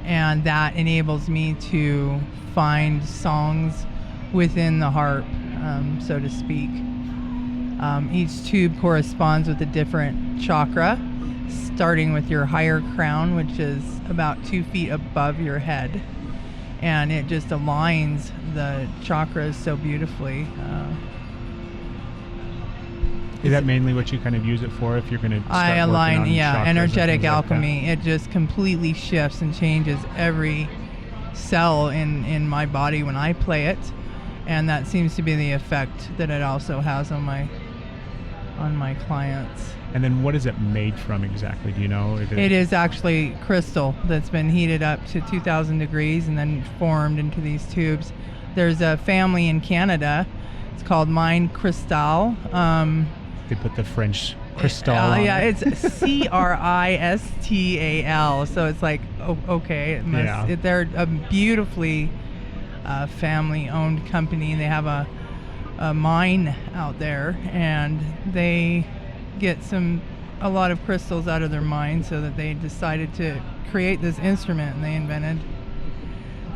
and that enables me to find songs within the harp, so to speak. Each tube corresponds with a different chakra, starting with your higher crown, which is about 2 feet above your head, and it just aligns the chakras so beautifully. Is that mainly what you kind of use it for if you're going to start I align, working on energetic alchemy. Like it just completely shifts and changes every cell in my body when I play it, and that seems to be the effect that it also has on my clients. And then what is it made from exactly? Do you know? It is actually crystal that's been heated up to 2,000 degrees and then formed into these tubes. There's a family in Canada. It's called Mine Cristal. They put the French cristal on it's Cristal. So it's like, okay, it must. They're a beautifully family-owned company. They have a mine out there, and they get a lot of crystals out of their mine, so that they decided to create this instrument, and they invented.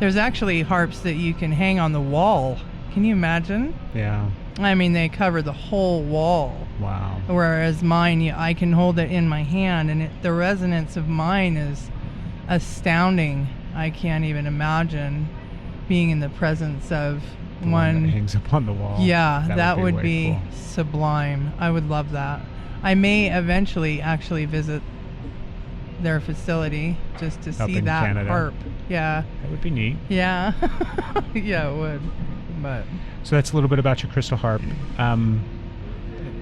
There's actually harps that you can hang on the wall. Can you imagine? Yeah. They cover the whole wall. Wow. Whereas mine, I can hold it in my hand, and the resonance of mine is astounding. I can't even imagine being in the presence of one that hangs up on the wall. Yeah, that would be cool. Sublime. I would love that. I may eventually actually visit their facility just to see that Canada. harp. Yeah. That would be neat. Yeah. Yeah, it would. But so that's a little bit about your crystal harp.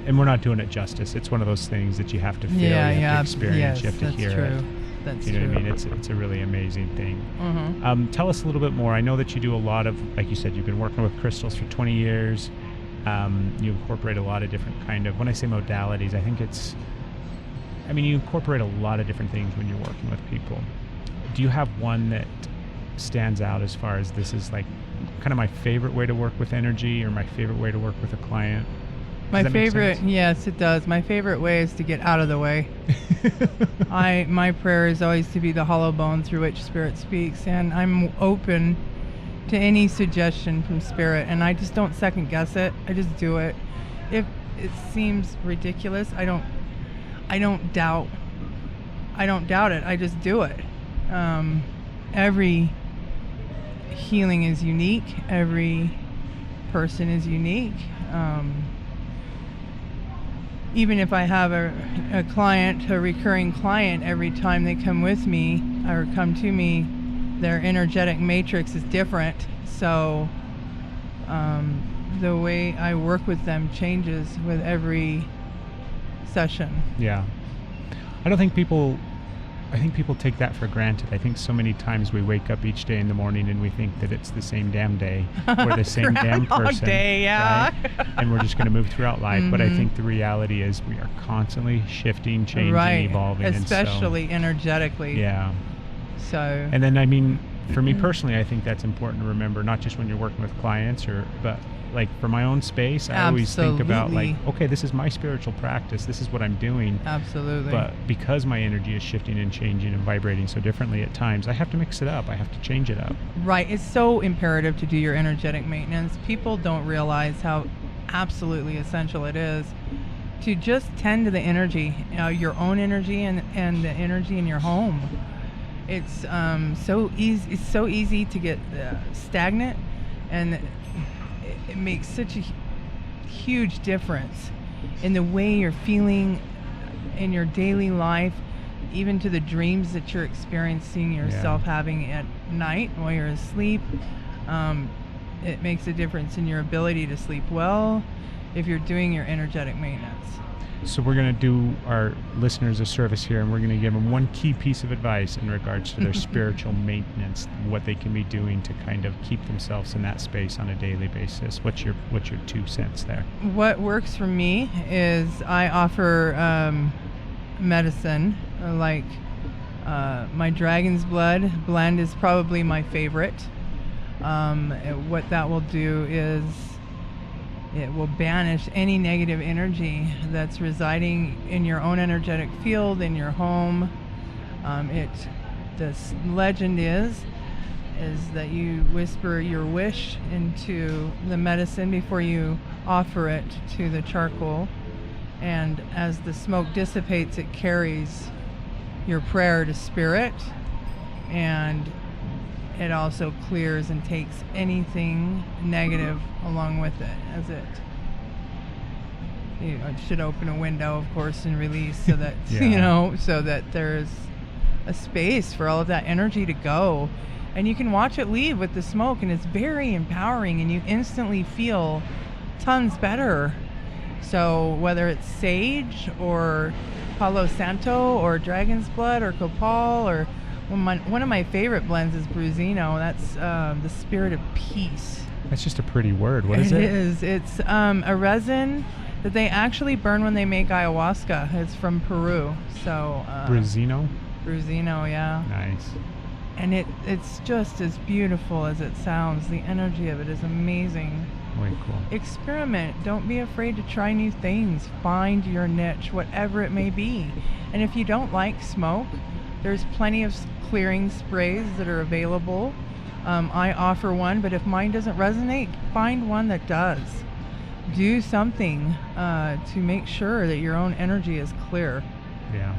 and we're not doing it justice. It's one of those things that you have to feel, you have to experience, you have to hear it. That's you know true. what I mean? It's a really amazing thing. Mm-hmm. Tell us a little bit more. I know that you do a lot of, like you said, you've been working with crystals for 20 years. You incorporate a lot of different kind of, when I say modalities, I think you incorporate a lot of different things when you're working with people. Do you have one that stands out as far as this is like kind of my favorite way to work with energy, or my favorite way to work with a client? My favorite, yes, it does. My favorite way is to get out of the way. My prayer is always to be the hollow bone through which Spirit speaks, and I'm open to any suggestion from Spirit, and I just don't second guess it. I just do it. If it seems ridiculous, I don't doubt it. I just do it. Every healing is unique. Every person is unique. Even if I have a client, a recurring client, every time they come with me or come to me, their energetic matrix is different. So the way I work with them changes with every session. Yeah. I think people take that for granted. I think so many times we wake up each day in the morning and we think that it's the same damn day. We're the same damn person. Day, yeah. Right? And we're just going to move throughout life. Mm-hmm. But I think the reality is we are constantly shifting, changing, evolving. Especially energetically. Yeah. So. And then, for me personally, I think that's important to remember, not just when you're working with clients, but like for my own space, I always think about like, okay, this is my spiritual practice. This is what I'm doing. Absolutely. But because my energy is shifting and changing and vibrating so differently at times, I have to mix it up. I have to change it up. Right. It's so imperative to do your energetic maintenance. People don't realize how absolutely essential it is to just tend to the energy, your own energy and the energy in your home. It's so easy. It's so easy to get stagnant, and it makes such a huge difference in the way you're feeling in your daily life, even to the dreams that you're experiencing yourself having at night while you're asleep. It makes a difference in your ability to sleep well if you're doing your energetic maintenance. So we're going to do our listeners a service here, and we're going to give them one key piece of advice in regards to their spiritual maintenance, what they can be doing to kind of keep themselves in that space on a daily basis. What's your 2 cents there? What works for me is I offer medicine, like my Dragon's Blood blend is probably my favorite. What that will do is it will banish any negative energy that's residing in your own energetic field, in your home. The legend is that you whisper your wish into the medicine before you offer it to the charcoal. And as the smoke dissipates, it carries your prayer to Spirit, and it also clears and takes anything negative along with it, as it should open a window, of course, and release, so that so that there's a space for all of that energy to go, and you can watch it leave with the smoke, and it's very empowering, and you instantly feel tons better. So whether it's sage or Palo Santo or Dragon's Blood or Copal, or one of my favorite blends is Bruzino. That's the spirit of peace. That's just a pretty word. What is it? It is. It's a resin that they actually burn when they make ayahuasca. It's from Peru. So Bruzino? Bruzino, yeah. Nice. And it's just as beautiful as it sounds. The energy of it is amazing. Way cool. Experiment. Don't be afraid to try new things. Find your niche, whatever it may be. And if you don't like smoke, there's plenty of clearing sprays that are available. I offer one, but if mine doesn't resonate, find one that does. Do something to make sure that your own energy is clear. Yeah.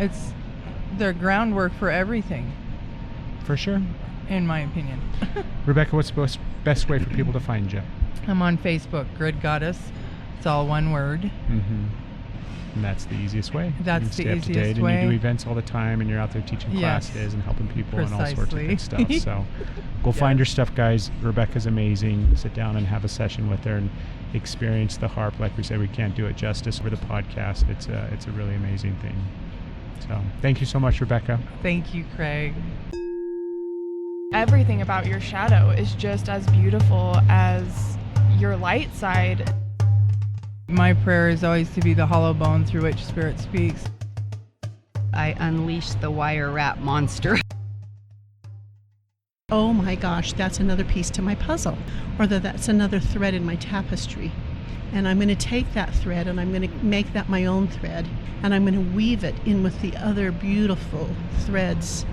It's the groundwork for everything. For sure. In my opinion. Rebecca, what's the best way for people to find you? I'm on Facebook, Grid Goddess. It's all one word. Mm-hmm. And that's the easiest way. That's you the stay up to easiest date, way. And you do events all the time, and you're out there teaching classes and helping people and all sorts of good stuff. So go find her stuff, guys. Rebecca's amazing. Sit down and have a session with her and experience the harp. Like we said, we can't do it justice over the podcast. It's a really amazing thing. So thank you so much, Rebecca. Thank you, Craig. Everything about your shadow is just as beautiful as your light side. My prayer is always to be the hollow bone through which Spirit speaks. I unleashed the wire wrap monster. Oh my gosh, that's another piece to my puzzle, or that's another thread in my tapestry. And I'm going to take that thread and I'm going to make that my own thread, and I'm going to weave it in with the other beautiful threads